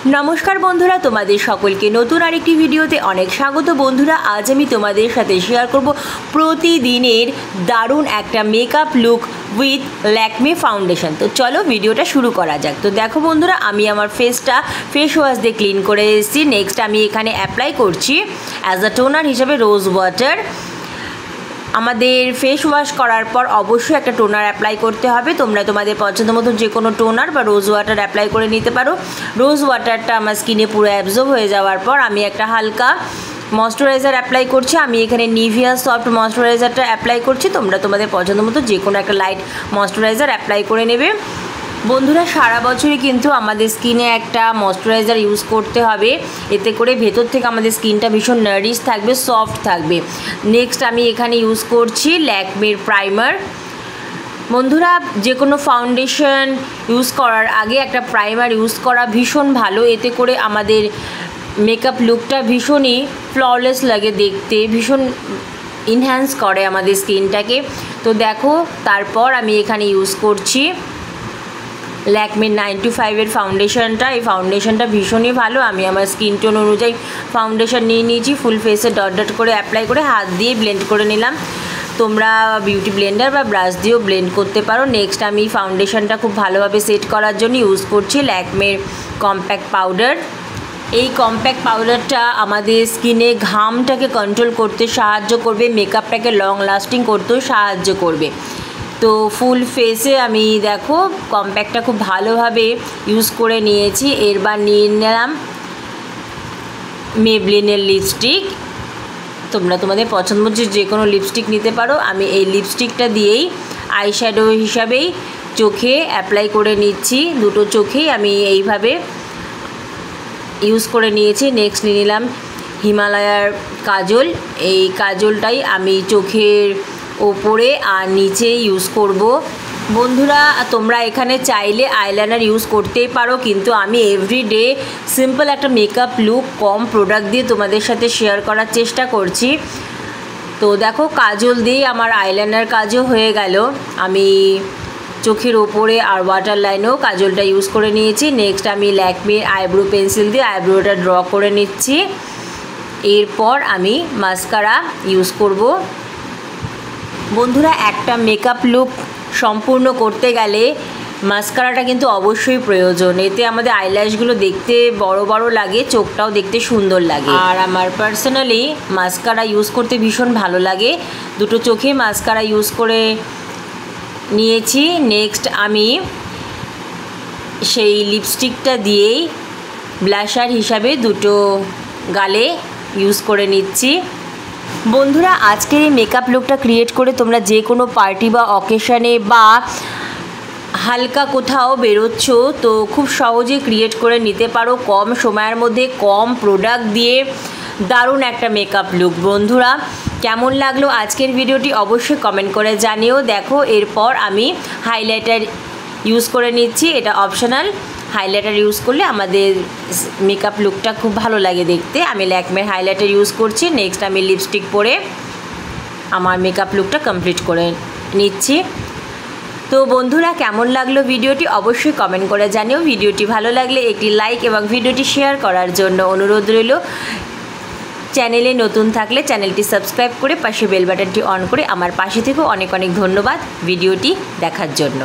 नमस्कार बंधुरा तुम्हारे सकल के नतून आरेकटी भिडियोते अनेक स्वागत। बंधुरा आज आमी तुम्हारे साथे शेयर करब प्रतिदिनेर दारुण एक makeup look with Lakme foundation. तो चलो भिडियोटा शुरू करा जाक। तो देखो बंधुरा आमी आमार फेसटा फेस वाश दिए क्लिन करे एसेछि। नेक्स्ट आमी एखाने अप्लाई करछि एज अ टोनार हिसेबे रोज वाटार। आमादेर फेस वाश करार पर अवश्य एक टोनार अप्लाई करते हैं। तोमरा तोमादेर पछंद मतो जे कोनो टोनार बा रोज वाटार अप्लाई करे निते पारो। रोज वाटारटा आमार स्किने पुरो अ্যাবজর্ব हो जाওয়ার पर आमी एक हालका मयश्चाराइजार अप्लाई करछि। आमी एखाने निविया सफ्ट मयश्चाराइजारटा अप्लाई करछि। तोमरा तोमादेर पछंद मतो जे कोनो एक लाइट मयश्चाराइजार अप्लाई करे नेबे। बंधुरा सारा बछरই কিন্তু আমাদের স্কিনে একটা ময়শ্চারাইজার ইউজ করতে হবে, এতে করে ভেতর থেকে আমাদের স্কিনটা ভীষণ নারিশ থাকবে, সফট থাকবে। নেক্সট আমি এখানে ইউজ করছি ল্যাকমের প্রাইমার। বন্ধুরা যে কোনো ফাউন্ডেশন ইউজ করার আগে একটা প্রাইমার ইউজ করা ভীষণ ভালো, এতে করে আমাদের মেকআপ লুকটা ভীষণই ফ্ললেস লাগে দেখতে, ভীষণ ইনহ্যান্স করে আমাদের স্কিনটাকে। তো দেখো তারপর আমি এখানে ইউজ করছি लैक्मे 95 फाउंडेशनटा। ये फाउंडेशनटा भीषण ही भालो। आमी आमार स्किन टोन अनुयायी फाउंडेशन निये निয়েছি। फुल फेसे डट डट करे अप्लाई करे हाथ दिए ब्लेंड करे निलाम। তোমরা বিউটি ব্লেন্ডার বা ব্রাশ দিয়েও ব্লেন্ড করতে পারো। নেক্সট আমি ফাউন্ডেশনটা খুব ভালোভাবে সেট করার জন্য ইউজ করছি ল্যাকমের কম্প্যাক্ট পাউডার। এই কম্প্যাক্ট পাউডারটা আমাদের স্কিনে ঘামটাকে কন্ট্রোল করতে সাহায্য করবে, মেকআপটাকে লং লাস্টিং করতেও সাহায্য করবে। তো ফুল ফেসে আমি দেখো কম্প্যাক্টটা খুব ভালোভাবে ইউজ করে নিয়েছি। এরবার নিয়ে নিলাম মেবলিনের লিপস্টিক। তোমরা তোমাদের পছন্দ মতো যে কোনো লিপস্টিক নিতে পারো। আমি এই লিপস্টিকটা দিয়েই আইশ্যাডো হিসাবেই চোখে অ্যাপ্লাই করে নিচ্ছি। দুটো চোখেই আমি এইভাবে ইউজ করে নিয়েছি। নেক্সট নিয়ে নিলাম হিমালয়ার কাজল। এই কাজলটাই আমি চোখের ওপরে আর নিচে ইউজ করব। বন্ধুরা তোমরা এখানে চাইলে আইলাইনার ইউজ করতেই পারো, কিন্তু আমি এভরিডে সিম্পল একটা মেকআপ লুক কম প্রোডাক্ট দিয়ে তোমাদের সাথে শেয়ার করার চেষ্টা করছি। তো দেখো কাজল দিয়ে আমার আইলাইনার কাজও হয়ে গেল। আমি চোখের ওপরে আর ওয়াটার লাইনেও কাজলটা ইউজ করে নিয়েছি। নেক্সট আমি ল্যাকমির আইব্রো পেন্সিল দিয়ে আইব্রোটা ড্র করে নিচ্ছি। এরপর আমি মাস্কারা ইউজ করব। বন্ধুরা একটা মেকআপ লুক সম্পূর্ণ করতে গেলে মাস্কারাটা কিন্তু অবশ্যই প্রয়োজন। এতে আমাদের আইল্যাশগুলো দেখতে বড় বড় লাগে, চোখটাও দেখতে সুন্দর লাগে। আর আমার পার্সোনালি মাস্কারা ইউজ করতে ভীষণ ভালো লাগে। দুটো চোখে মাস্কারা ইউজ করে নিয়েছি। নেক্সট আমি সেই লিপস্টিকটা দিয়েই ব্লাশার হিসাবে দুটো গালে ইউজ করে নিচ্ছি। বন্ধুরা আজকের এই মেকআপ লুকটা ক্রিয়েট করে তোমরা যে কোনো পার্টি বা অকেশানে বা হালকা কোথাও বেরোচ্ছ তো খুব সহজে ক্রিয়েট করে নিতে পারো কম সময়ের মধ্যে কম প্রোডাক্ট দিয়ে দারুণ একটা মেকআপ লুক। বন্ধুরা কেমন লাগলো আজকের ভিডিওটি অবশ্যই কমেন্ট করে জানিও। দেখো এরপর আমি হাইলাইটার ইউজ করে নিচ্ছি, এটা অপশনাল। হাইলাইটার ইউজ করলে আমাদের মেকআপ লুকটা খুব ভালো লাগে দেখতে। আমি ল্যাকমের হাইলাইটার ইউজ করছি। নেক্সট আমি লিপস্টিক পরে আমার মেকআপ লুকটা কমপ্লিট করে নিচ্ছি। তো বন্ধুরা কেমন লাগলো ভিডিওটি অবশ্যই কমেন্ট করে জানিও। ভিডিওটি ভালো লাগলে একটি লাইক এবং ভিডিওটি শেয়ার করার জন্য অনুরোধ রইল। চ্যানেলে নতুন থাকলে চ্যানেলটি সাবস্ক্রাইব করে পাশে বেল বাটনটি অন করে আমার পাশে থেকেও অনেক অনেক ধন্যবাদ ভিডিওটি দেখার জন্য।